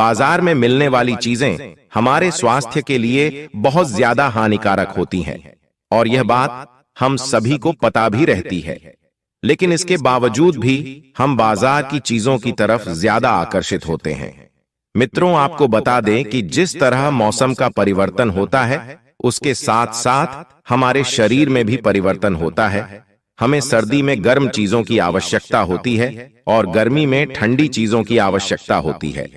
बाजार में मिलने वाली चीजें हमारे स्वास्थ्य के लिए बहुत ज्यादा हानिकारक होती हैं और यह बात हम सभी को पता भी रहती है। लेकिन इसके बावजूद भी हम बाजार की चीजों की तरफ ज्यादा आकर्षित होते हैं। मित्रों, आपको बता दें कि जिस तरह मौसम का परिवर्तन होता है, उसके साथ साथ हमारे शरीर में भी परिवर्तन होता है। हमें सर्दी में गर्म चीजों की आवश्यकता होती है और गर्मी में ठंडी चीजों की आवश्यकता होती है।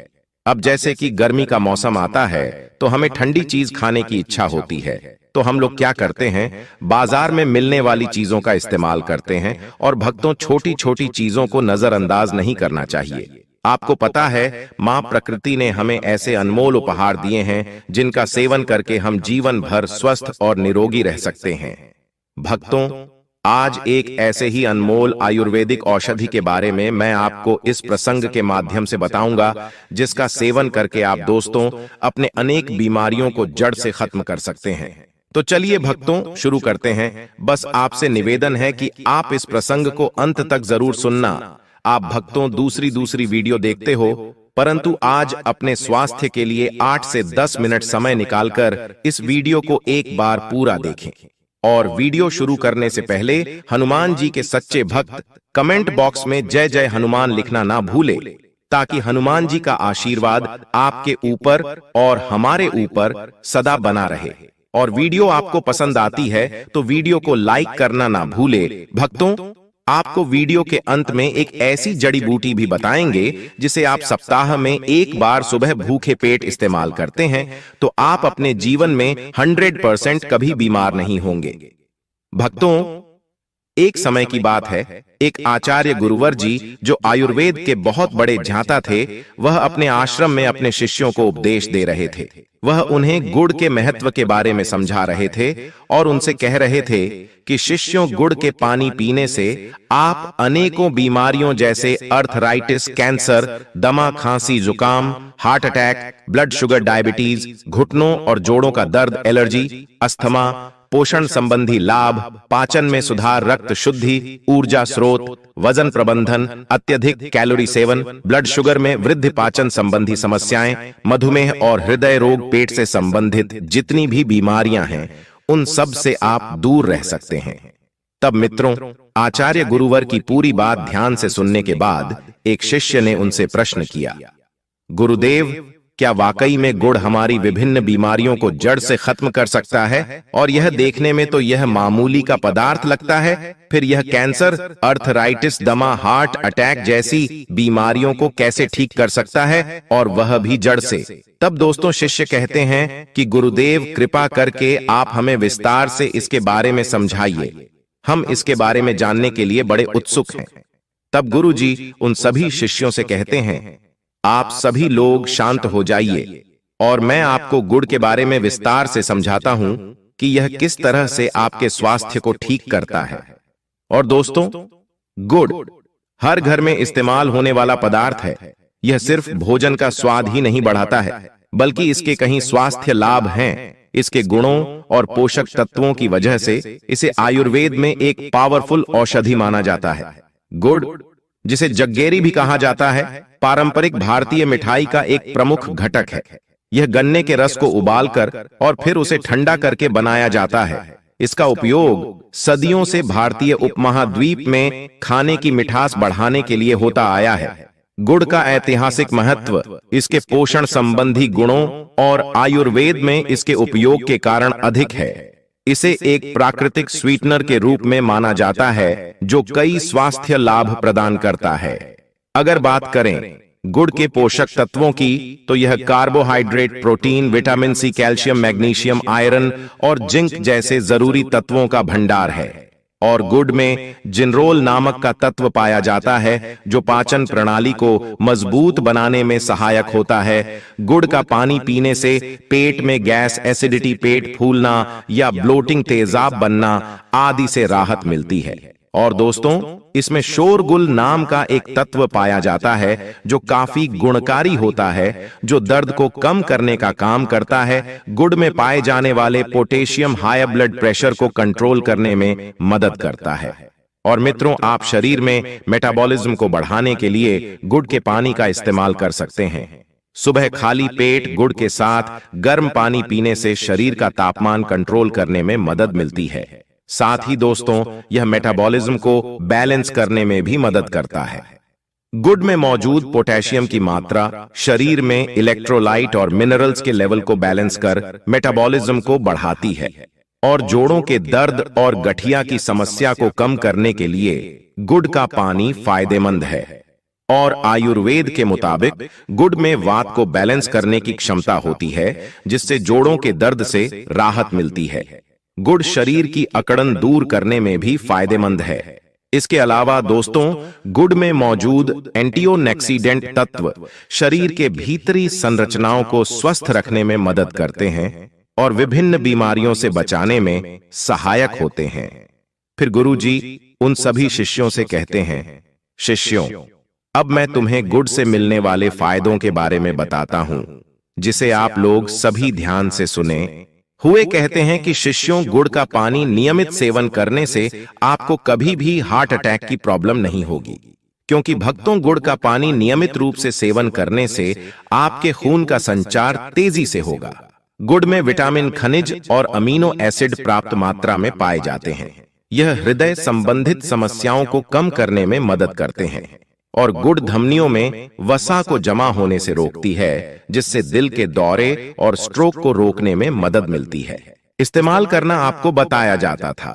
अब जैसे कि गर्मी का मौसम आता है तो हमें ठंडी चीज खाने की इच्छा होती है, तो हम लोग क्या करते हैं, बाजार में मिलने वाली चीजों का इस्तेमाल करते हैं। और भक्तों, छोटी छोटी चीजों को नजरअंदाज नहीं करना चाहिए। आपको पता है, मां प्रकृति ने हमें ऐसे अनमोल उपहार दिए हैं जिनका सेवन करके हम जीवन भर स्वस्थ और निरोगी रह सकते हैं। भक्तों, आज एक ऐसे ही अनमोल आयुर्वेदिक औषधि के बारे में मैं आपको इस प्रसंग के माध्यम से बताऊंगा, जिसका सेवन करके आप दोस्तों अपने अनेक बीमारियों को जड़ से खत्म कर सकते हैं। तो चलिए भक्तों, शुरू करते हैं। बस आपसे निवेदन है कि आप इस प्रसंग को अंत तक जरूर सुनना। आप भक्तों दूसरी वीडियो देखते हो, परंतु आज अपने स्वास्थ्य के लिए 8 से 10 मिनट समय निकालकर इस वीडियो को एक बार पूरा देखें। और वीडियो शुरू करने से पहले हनुमान जी के सच्चे भक्त कमेंट बॉक्स में जय जय हनुमान लिखना ना भूले, ताकि हनुमान जी का आशीर्वाद आपके ऊपर और हमारे ऊपर सदा बना रहे। और वीडियो आपको पसंद आती है तो वीडियो को लाइक करना ना भूले। भक्तों, आपको वीडियो के अंत में एक ऐसी जड़ी बूटी भी बताएंगे जिसे आप सप्ताह में एक बार सुबह भूखे पेट इस्तेमाल करते हैं तो आप अपने जीवन में 100% कभी बीमार नहीं होंगे। भक्तों, एक समय की बात है, एक आचार्य गुरुवर जी जो आयुर्वेद के बहुत बड़े जानता थे, वह अपने आश्रम में अपने शिष्यों को उपदेश दे रहे थे। वह उन्हें गुड़ के महत्व के बारे में समझा रहे थे और उनसे कह रहे थे कि शिष्यों, गुड़ के पानी पीने से आप अनेकों बीमारियों जैसे अर्थराइटिस, कैंसर, दमा, खांसी, जुकाम, heart attack, blood sugar, diabetes, घुटनों और जोड़ों का दर्द, एलर्जी, अस्थमा, पोषण संबंधी लाभ, पाचन में सुधार, रक्त शुद्धि, ऊर्जा स्रोत, वजन प्रबंधन, अत्यधिक कैलोरी सेवन, ब्लड शुगर में वृद्धि, पाचन संबंधी समस्याएं, मधुमेह और हृदय रोग, पेट से संबंधित जितनी भी बीमारियां हैं, उन सब से आप दूर रह सकते हैं। तब मित्रों, आचार्य गुरुवर की पूरी बात ध्यान से सुनने के बाद एक शिष्य ने उनसे प्रश्न किया, गुरुदेव, क्या वाकई में गुड़ हमारी विभिन्न बीमारियों को जड़ से खत्म कर सकता है? और यह देखने में तो यह मामूली का पदार्थ लगता है, फिर यह कैंसर, अर्थराइटिस, दमा, हार्ट अटैक जैसी बीमारियों को कैसे ठीक कर सकता है, और वह भी जड़ से? तब दोस्तों शिष्य कहते हैं कि गुरुदेव, कृपा करके आप हमें विस्तार से इसके बारे में समझाइए। हम इसके बारे में जानने के लिए बड़े उत्सुक हैं। तब गुरु जी उन सभी शिष्यों से कहते हैं, आप सभी लोग शांत हो जाइए और मैं आपको गुड़ के बारे में विस्तार से समझाता हूं कि यह किस तरह से आपके स्वास्थ्य को ठीक करता है। और दोस्तों, गुड़ हर घर में इस्तेमाल होने वाला पदार्थ है। यह सिर्फ भोजन का स्वाद ही नहीं बढ़ाता है, बल्कि इसके कई स्वास्थ्य लाभ हैं। इसके गुणों और पोषक तत्वों की वजह से इसे आयुर्वेद में एक पावरफुल औषधि माना जाता है। गुड़, जिसे जग्गेरी भी कहा जाता है, पारंपरिक भारतीय मिठाई का एक प्रमुख घटक है। यह गन्ने के रस को उबालकर और फिर उसे ठंडा करके बनाया जाता है। इसका उपयोग सदियों से भारतीय उपमहाद्वीप में खाने की मिठास बढ़ाने के लिए होता आया है। गुड़ का ऐतिहासिक महत्व इसके पोषण संबंधी गुणों और आयुर्वेद में इसके उपयोग के कारण अधिक है। इसे एक प्राकृतिक स्वीटनर के रूप में माना जाता है जो कई स्वास्थ्य लाभ प्रदान करता है। अगर बात करें गुड़ के पोषक तत्वों की, तो यह carbohydrate, protein, vitamin C, calcium, magnesium, iron और जिंक जैसे जरूरी तत्वों का भंडार है। और गुड़ में जिनरोल नामक का तत्व पाया जाता है जो पाचन प्रणाली को मजबूत बनाने में सहायक होता है। गुड़ का पानी पीने से पेट में गैस, एसिडिटी, पेट फूलना या ब्लोटिंग, तेजाब बनना आदि से राहत मिलती है। और दोस्तों, इसमें शोरगुल नाम का एक तत्व पाया जाता है जो काफी गुणकारी होता है, जो दर्द को कम करने का काम करता है। गुड़ में पाए जाने वाले पोटेशियम हाई ब्लड प्रेशर को कंट्रोल करने में मदद करता है। और मित्रों, आप शरीर में मेटाबॉलिज्म को बढ़ाने के लिए गुड़ के पानी का इस्तेमाल कर सकते हैं। सुबह खाली पेट गुड़ के साथ गर्म पानी पीने से शरीर का तापमान कंट्रोल करने में मदद मिलती है। साथ ही दोस्तों, यह मेटाबॉलिज्म को बैलेंस करने में भी मदद करता है। गुड़ में मौजूद पोटेशियम की मात्रा शरीर में इलेक्ट्रोलाइट और मिनरल्स के लेवल को बैलेंस कर मेटाबॉलिज्म को बढ़ाती है और जोड़ों के दर्द और गठिया की समस्या को कम करने के लिए गुड़ का पानी फायदेमंद है। और आयुर्वेद के मुताबिक गुड़ में वात को बैलेंस करने की क्षमता होती है, जिससे जोड़ों के दर्द से राहत मिलती है। गुड़ शरीर की अकड़न दूर करने में भी फायदेमंद है। इसके अलावा दोस्तों, गुड़ में मौजूद एंटीओक्सीडेंट तत्व शरीर के भीतरी संरचनाओं को स्वस्थ रखने में मदद करते हैं और विभिन्न बीमारियों से बचाने में सहायक होते हैं। फिर गुरुजी उन सभी शिष्यों से कहते हैं, शिष्यों, अब मैं तुम्हें गुड़ से मिलने वाले फायदों के बारे में बताता हूं, जिसे आप लोग सभी ध्यान से सुने हुए कहते हैं कि शिष्यों, गुड़ का पानी नियमित सेवन करने से आपको कभी भी हार्ट अटैक की प्रॉब्लम नहीं होगी, क्योंकि भक्तों, गुड़ का पानी नियमित रूप से सेवन करने से आपके खून का संचार तेजी से होगा। गुड़ में विटामिन, खनिज और अमीनो एसिड प्राप्त मात्रा में पाए जाते हैं। यह हृदय संबंधित समस्याओं को कम करने में मदद करते हैं और गुड़ धमनियों में वसा को जमा होने से रोकती है, जिससे दिल के दौरे और स्ट्रोक को रोकने में मदद मिलती है। इस्तेमाल करना आपको बताया जाता था।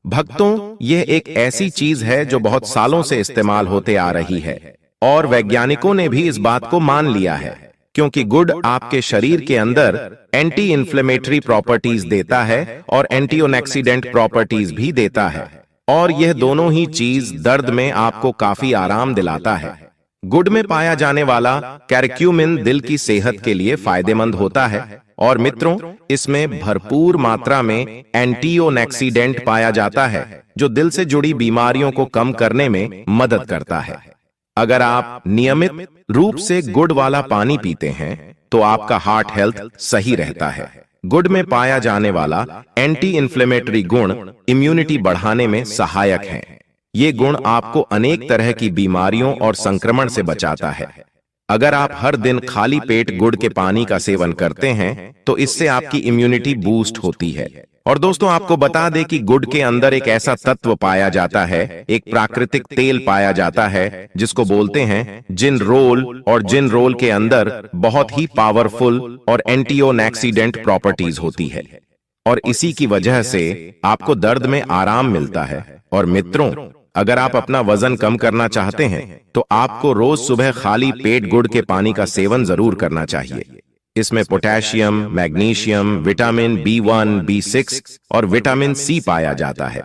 भक्तों, यह एक ऐसी चीज है जो बहुत सालों से इस्तेमाल होते आ रही है और वैज्ञानिकों ने भी इस बात को मान लिया है, क्योंकि गुड़ आपके शरीर के अंदर एंटी इन्फ्लेमेटरी प्रॉपर्टीज देता है और एंटीऑक्सीडेंट प्रॉपर्टीज भी देता है, और यह दोनों ही चीज दर्द में आपको काफी आराम दिलाता है। गुड़ में पाया जाने वाला कैरक्यूमिन दिल की सेहत के लिए फायदेमंद होता है और मित्रों, इसमें भरपूर मात्रा में एंटीऑक्सीडेंट पाया जाता है, जो दिल से जुड़ी बीमारियों को कम करने में मदद करता है। अगर आप नियमित रूप से गुड़ वाला पानी पीते हैं तो आपका हार्ट हेल्थ सही रहता है। गुड़ में पाया जाने वाला एंटी इन्फ्लेमेटरी गुण इम्यूनिटी बढ़ाने में सहायक है। ये गुण आपको अनेक तरह की बीमारियों और संक्रमण से बचाता है। अगर आप हर दिन खाली पेट गुड़ के पानी का सेवन करते हैं तो इससे आपकी इम्यूनिटी बूस्ट होती है। और दोस्तों, आपको बता दें कि गुड़ के अंदर एक ऐसा तत्व पाया जाता है, एक प्राकृतिक तेल पाया जाता है, जिसको बोलते हैं जिनरोल, और जिनरोल के अंदर बहुत ही पावरफुल और एंटीऑक्सीडेंट प्रॉपर्टीज होती है और इसी की वजह से आपको दर्द में आराम मिलता है। और मित्रों, अगर आप अपना वजन कम करना चाहते हैं तो आपको रोज सुबह खाली पेट गुड़ के पानी का सेवन जरूर करना चाहिए। इसमें potassium, magnesium, vitamin B1, B6 और विटामिन C पाया जाता है।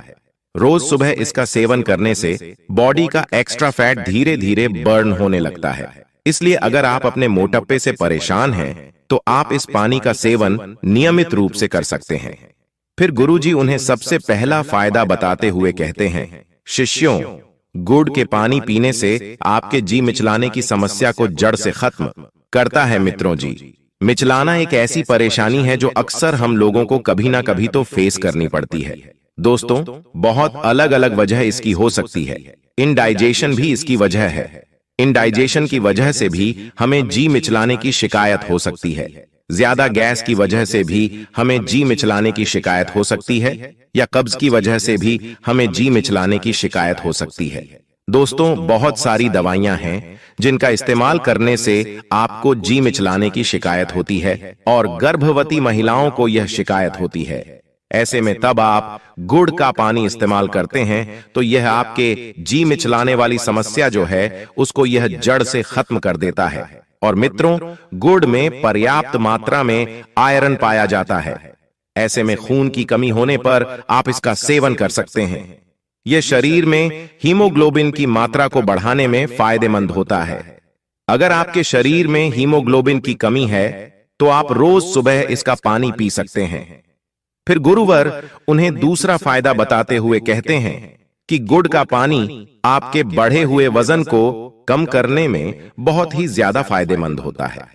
रोज सुबह इसका सेवन करने से बॉडी का एक्स्ट्रा फैट धीरे धीरे बर्न होने लगता है। इसलिए अगर आप अपने मोटापे से परेशान हैं तो आप इस पानी का सेवन नियमित रूप से कर सकते हैं। फिर गुरुजी उन्हें सबसे पहला फायदा बताते हुए कहते हैं, शिष्यों, गुड़ के पानी पीने से आपके जी मिचलाने की समस्या को जड़ से खत्म करता है। मित्रों जी, मिचलाना एक ऐसी परेशानी है जो अक्सर हम लोगों को कभी ना कभी तो फेस करनी पड़ती है। दोस्तों, बहुत अलग अलग वजह इसकी हो सकती है। इनडाइजेशन भी इसकी वजह है। इनडाइजेशन की वजह से भी हमें जी मिचलाने की शिकायत हो सकती है। ज्यादा गैस की वजह से भी हमें जी मिचलाने की शिकायत हो सकती है, या कब्ज की वजह से भी हमें जी मिचलाने की शिकायत हो सकती है। दोस्तों, बहुत सारी दवाइयां हैं जिनका इस्तेमाल करने से आपको जी मिचलाने की शिकायत होती है और गर्भवती महिलाओं को यह शिकायत होती है। ऐसे में तब आप गुड़ का पानी इस्तेमाल करते हैं तो यह आपके जी मिचलाने वाली समस्या जो है उसको यह जड़ से खत्म कर देता है। और मित्रों, गुड़ में पर्याप्त मात्रा में आयरन पाया जाता है। ऐसे में खून की कमी होने पर आप इसका सेवन कर सकते हैं। यह शरीर में हीमोग्लोबिन की मात्रा को बढ़ाने में फायदेमंद होता है। अगर आपके शरीर में हीमोग्लोबिन की कमी है तो आप रोज सुबह इसका पानी पी सकते हैं। फिर गुरुवर उन्हें दूसरा फायदा बताते हुए कहते हैं कि गुड़ का पानी आपके बढ़े हुए वजन को कम करने में बहुत ही ज्यादा फायदेमंद होता है।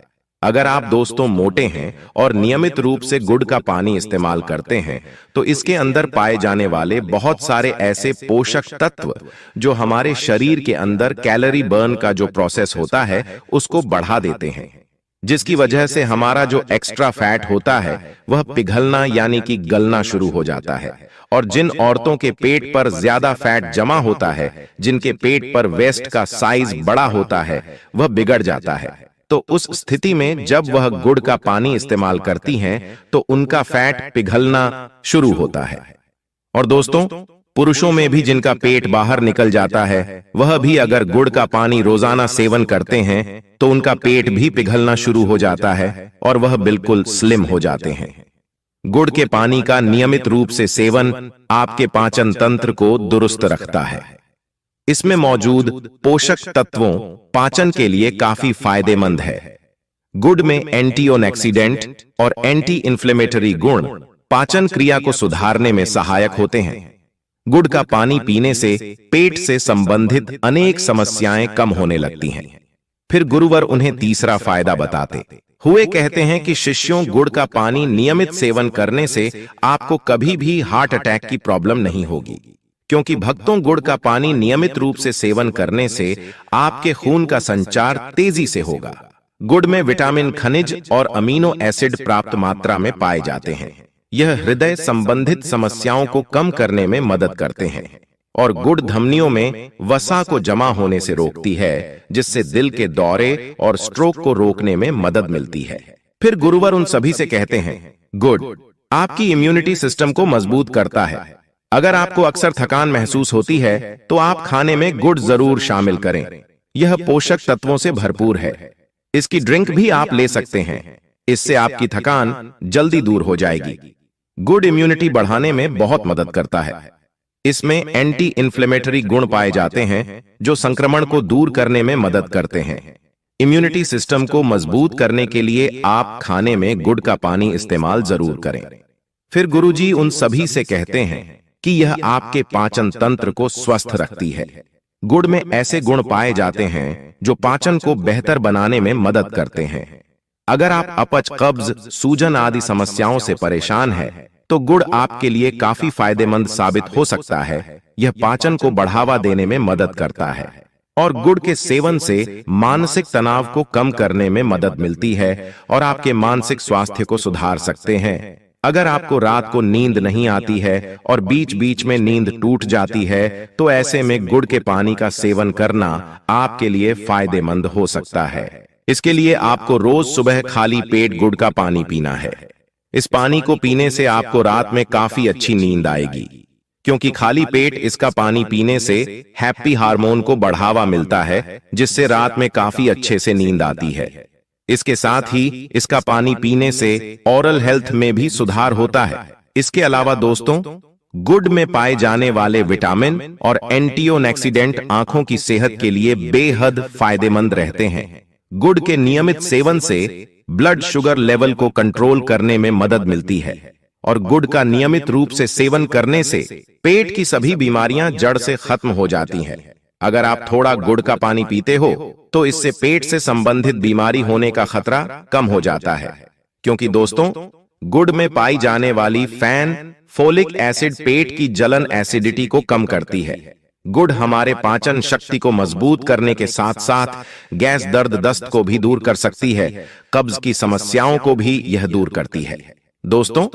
अगर आप दोस्तों मोटे हैं और नियमित रूप से गुड़ का पानी इस्तेमाल करते हैं तो इसके अंदर पाए जाने वाले बहुत सारे ऐसे पोषक तत्व जो हमारे शरीर के अंदर कैलोरी बर्न का जो प्रोसेस होता है उसको बढ़ा देते हैं। जिसकी वजह से हमारा जो एक्स्ट्रा फैट होता है वह पिघलना यानी कि गलना शुरू हो जाता है। और जिन औरतों के पेट पर ज्यादा फैट जमा होता है, जिनके पेट पर वेस्ट का साइज बड़ा होता है, वह बिगड़ जाता है। तो उस स्थिति में जब वह गुड़ का पानी इस्तेमाल करती हैं तो उनका फैट पिघलना शुरू होता है। और दोस्तों, पुरुषों में भी जिनका पेट बाहर निकल जाता है, वह भी अगर गुड़ का पानी रोजाना सेवन करते हैं तो उनका पेट भी पिघलना शुरू हो जाता है और वह बिल्कुल स्लिम हो जाते हैं। गुड़ के पानी का नियमित रूप से सेवन आपके पाचन तंत्र को दुरुस्त रखता है। इसमें मौजूद पोषक तत्वों पाचन के लिए काफी फायदेमंद है। गुड़ में एंटीऑक्सीडेंट और एंटी इन्फ्लेमेटरी गुण पाचन क्रिया को सुधारने में सहायक होते हैं। गुड़ का पानी पीने से पेट से संबंधित अनेक समस्याएं कम होने लगती हैं। फिर गुरुवर उन्हें तीसरा फायदा बताते हुए कहते हैं कि शिष्यों, गुड़ का पानी नियमित सेवन करने से आपको कभी भी हार्ट अटैक की प्रॉब्लम नहीं होगी, क्योंकि भक्तों, गुड़ का पानी नियमित रूप से सेवन करने से आपके खून का संचार तेजी से होगा। गुड़ में विटामिन, खनिज और अमीनो एसिड प्राप्त मात्रा में पाए जाते हैं। यह हृदय संबंधित समस्याओं को कम करने में मदद करते हैं और गुड़ धमनियों में वसा को जमा होने से रोकती है, जिससे दिल के दौरे और स्ट्रोक को रोकने में मदद मिलती है। फिर गुरुवर उन सभी से कहते हैं, गुड़ आपकी इम्यूनिटी सिस्टम को मजबूत करता है। अगर आपको अक्सर थकान महसूस होती है तो आप खाने में गुड़ जरूर शामिल करें। यह पोषक तत्वों से भरपूर है। इसकी ड्रिंक भी आप ले सकते हैं। इससे आपकी थकान जल्दी दूर हो जाएगी। गुड़ इम्यूनिटी बढ़ाने में बहुत मदद करता है। इसमें एंटी इन्फ्लेमेटरी गुण पाए जाते हैं जो संक्रमण को दूर करने में मदद करते हैं। इम्यूनिटी सिस्टम को मजबूत करने के लिए आप खाने में गुड़ का पानी इस्तेमाल जरूर करें। फिर गुरुजी उन सभी से कहते हैं कि यह आपके पाचन तंत्र को स्वस्थ रखती है। गुड़ में ऐसे गुण पाए जाते हैं जो पाचन को बेहतर बनाने में मदद करते हैं। अगर आप अपच, कब्ज, सूजन आदि समस्याओं से परेशान हैं, तो गुड़ आपके लिए काफी फायदेमंद साबित हो सकता है। यह पाचन को बढ़ावा देने में मदद करता है और गुड़ के सेवन से मानसिक तनाव को कम करने में मदद मिलती है और आपके मानसिक स्वास्थ्य को सुधार सकते हैं। अगर आपको रात को नींद नहीं आती है और बीच बीच में नींद टूट जाती है, तो ऐसे में गुड़ के पानी का सेवन करना आपके लिए फायदेमंद हो सकता है। इसके लिए आपको रोज सुबह खाली पेट गुड़ का पानी पीना है। इस पानी को पीने से आपको रात में काफी अच्छी नींद आएगी, क्योंकि खाली पेट इसका पानी पीने से हैप्पी हार्मोन को बढ़ावा मिलता है, जिससे रात में काफी अच्छे से नींद आती है। इसके साथ ही इसका पानी पीने से ओरल हेल्थ में भी सुधार होता है। इसके अलावा दोस्तों, गुड़ में पाए जाने वाले विटामिन और एंटीऑक्सीडेंट आंखों की सेहत के लिए बेहद फायदेमंद रहते हैं। गुड़ के नियमित सेवन से ब्लड शुगर लेवल को कंट्रोल करने में मदद मिलती है और गुड़ का नियमित रूप से सेवन करने से पेट की सभी बीमारियां जड़ से खत्म हो जाती हैं। अगर आप थोड़ा गुड़ का पानी पीते हो तो इससे पेट से संबंधित बीमारी होने का खतरा कम हो जाता है, क्योंकि दोस्तों, गुड़ में पाई जाने वाली फैन फोलिक एसिड पेट की जलन एसिडिटी को कम करती है। गुड़ हमारे पाचन शक्ति को मजबूत करने के साथ साथ गैस, दर्द, दस्त को भी दूर कर सकती है। कब्ज की समस्याओं को भी यह दूर करती है। दोस्तों,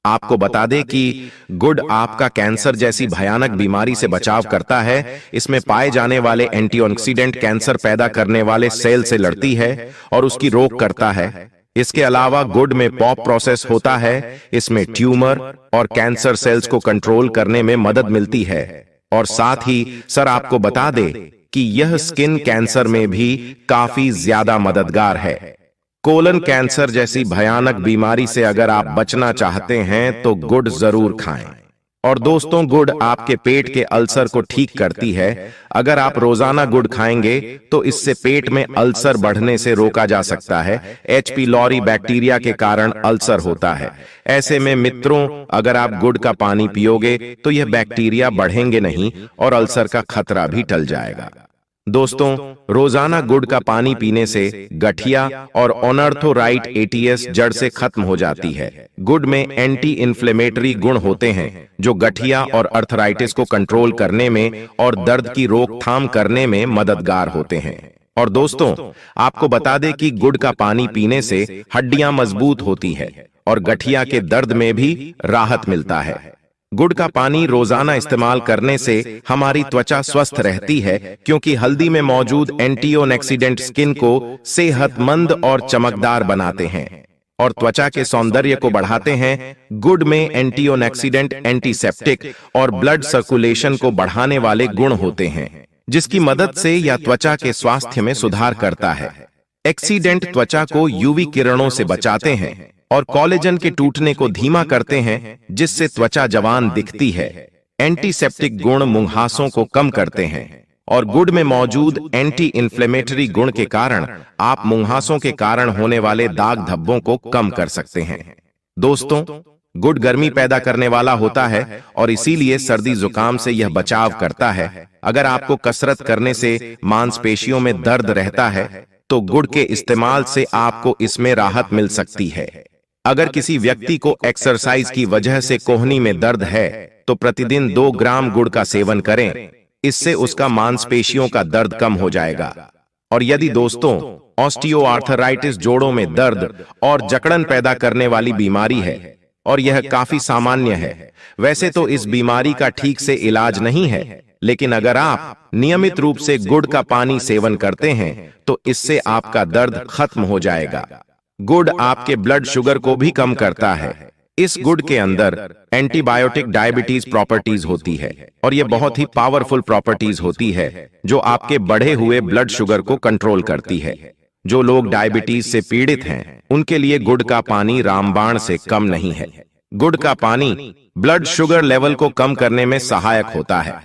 आपको बता दें कि गुड़ आपका कैंसर जैसी भयानक बीमारी से बचाव करता है। इसमें पाए जाने वाले एंटीऑक्सीडेंट कैंसर पैदा करने वाले सेल से लड़ती है और उसकी रोक करता है। इसके अलावा गुड़ में पॉप प्रोसेस होता है। इसमें ट्यूमर और कैंसर सेल्स को कंट्रोल करने में मदद मिलती है। और साथ ही सर आपको बता दे कि यह स्किन कैंसर में भी काफी ज्यादा मददगार है। कोलन कैंसर जैसी भयानक बीमारी से अगर आप बचना चाहते हैं तो गुड़ जरूर खाएं। और दोस्तों, गुड़ आपके पेट के अल्सर को ठीक करती है। अगर आप रोजाना गुड़ खाएंगे तो इससे पेट में अल्सर बढ़ने से रोका जा सकता है। H. pylori बैक्टीरिया के कारण अल्सर होता है। ऐसे में मित्रों, अगर आप गुड़ का पानी पियोगे तो यह बैक्टीरिया बढ़ेंगे नहीं और अल्सर का खतरा भी टल जाएगा। दोस्तों, रोजाना गुड़ का पानी पीने से गठिया और अनर्थोराइट ATS जड़ से खत्म हो जाती है। गुड़ में एंटी इन्फ्लेमेटरी गुण होते हैं जो गठिया और अर्थराइटिस को कंट्रोल करने में और दर्द की रोकथाम करने में मददगार होते हैं। और दोस्तों, आपको बता दें कि गुड़ का पानी पीने से हड्डियां मजबूत होती है और गठिया के दर्द में भी राहत मिलता है। गुड़ का पानी रोजाना इस्तेमाल करने से हमारी त्वचा स्वस्थ रहती है, क्योंकि हल्दी में मौजूद एंटीऑक्सीडेंट स्किन को सेहतमंद और चमकदार बनाते हैं और त्वचा के सौंदर्य को बढ़ाते हैं। गुड़ में एंटीऑक्सीडेंट, एंटीसेप्टिक और ब्लड सर्कुलेशन को बढ़ाने वाले गुण होते हैं, जिसकी मदद से यह त्वचा के स्वास्थ्य में सुधार करता है। एक्सीडेंट त्वचा को यूवी किरणों से बचाते हैं और कोलेजन के टूटने को धीमा करते हैं, जिससे त्वचा जवान दिखती है। एंटीसेप्टिक गुण मुंहासों को कम करते हैं और गुड़ में मौजूद एंटी इन्फ्लेमेटरी गुण के कारण आप मुंहासों के कारण होने वाले दाग धब्बों को कम कर सकते हैं। दोस्तों, गुड़ गर्मी पैदा करने वाला होता है और इसीलिए सर्दी जुकाम से यह बचाव करता है। अगर आपको कसरत करने से मांसपेशियों में दर्द रहता है तो गुड़ के इस्तेमाल से आपको इसमें राहत मिल सकती है। अगर किसी व्यक्ति को एक्सरसाइज की वजह से कोहनी में दर्द है तो प्रतिदिन 2 ग्राम गुड़ का सेवन करें, इससे उसका मांसपेशियों का दर्द कम हो जाएगा। और यदि दोस्तों ऑस्टियोआर्थराइटिस, जोड़ों में दर्द और जकड़न पैदा करने वाली बीमारी है और यह काफी सामान्य है, वैसे तो इस बीमारी का ठीक से इलाज नहीं है, लेकिन अगर आप नियमित रूप से गुड़ का पानी सेवन करते हैं तो इससे आपका दर्द खत्म हो जाएगा। गुड़ आपके ब्लड शुगर को भी कम करता है। इस गुड़ के अंदर एंटीबायोटिक डायबिटीज प्रॉपर्टीज होती है और यह बहुत ही पावरफुल प्रॉपर्टीज होती है जो आपके बढ़े हुए ब्लड शुगर को कंट्रोल करती है। जो लोग डायबिटीज से पीड़ित हैं, उनके लिए गुड़ का पानी रामबाण से कम नहीं है। गुड़ का पानी ब्लड शुगर लेवल को कम करने में सहायक होता है।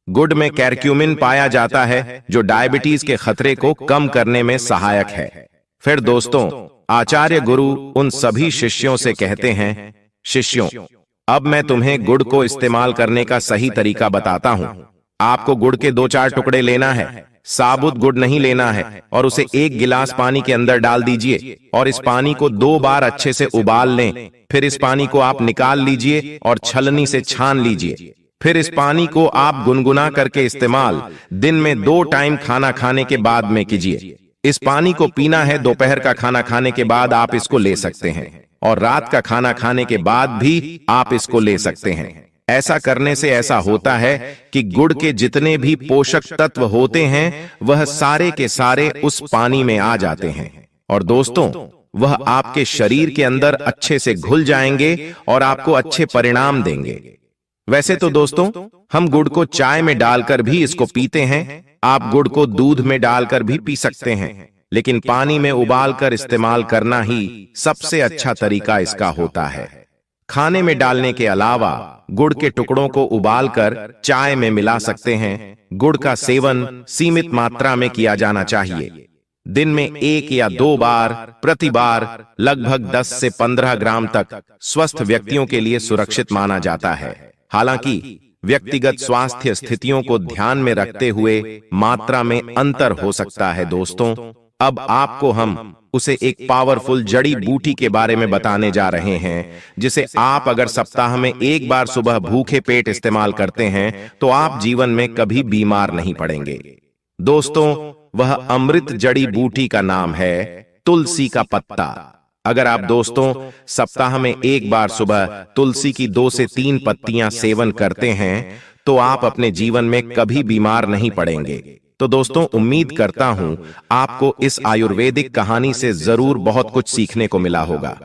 गुड़ में कैरक्यूमिन पाया जाता है जो डायबिटीज के खतरे को कम करने में सहायक है। फिर दोस्तों, आचार्य गुरु उन सभी शिष्यों से कहते हैं, शिष्यों, अब मैं तुम्हें गुड़ को इस्तेमाल करने का सही तरीका बताता हूं। आपको गुड़ के 2-4 टुकड़े लेना है, साबुत गुड़ नहीं लेना है, और उसे 1 गिलास पानी के अंदर डाल दीजिए और इस पानी को 2 बार अच्छे से उबाल लें। फिर इस पानी को आप निकाल लीजिए और छलनी से छान लीजिए। फिर इस पानी को आप गुनगुना करके इस्तेमाल दिन में 2 टाइम खाना खाने के बाद में कीजिए। इस पानी को पीना है दोपहर का खाना खाने के बाद आप इसको ले सकते हैं और रात का खाना खाने के बाद भी आप इसको ले सकते हैं। ऐसा करने से ऐसा होता है कि गुड़ के जितने भी पोषक तत्व होते हैं वह सारे के सारे उस पानी में आ जाते हैं और दोस्तों वह आपके शरीर के अंदर अच्छे से घुल जाएंगे और आपको अच्छे परिणाम देंगे। वैसे तो दोस्तों हम गुड़ को चाय में डालकर भी इसको पीते हैं। आप गुड़ को दूध में डालकर भी पी सकते हैं, लेकिन पानी में उबालकर इस्तेमाल करना ही सबसे अच्छा तरीका इसका होता है। खाने में डालने के अलावा गुड़ के टुकड़ों को उबालकर चाय में मिला सकते हैं। गुड़ का सेवन सीमित मात्रा में किया जाना चाहिए। दिन में 1 या 2 बार प्रति बार लगभग 10 से 15 ग्राम तक स्वस्थ व्यक्तियों के लिए सुरक्षित माना जाता है। हालांकि व्यक्तिगत स्वास्थ्य स्थितियों को ध्यान में रखते हुए मात्रा में अंतर हो सकता है। दोस्तों, अब आपको हम उसे एक पावरफुल जड़ी बूटी के बारे में बताने जा रहे हैं, जिसे आप अगर सप्ताह में 1 बार सुबह भूखे पेट इस्तेमाल करते हैं तो आप जीवन में कभी बीमार नहीं पड़ेंगे। दोस्तों, वह अमृत जड़ी बूटी का नाम है तुलसी का पत्ता। अगर आप दोस्तों सप्ताह में 1 बार सुबह तुलसी की 2 से 3 पत्तियां सेवन करते हैं तो आप अपने जीवन में कभी बीमार नहीं पड़ेंगे। तो दोस्तों, उम्मीद करता हूं आपको इस आयुर्वेदिक कहानी से जरूर बहुत कुछ सीखने को मिला होगा।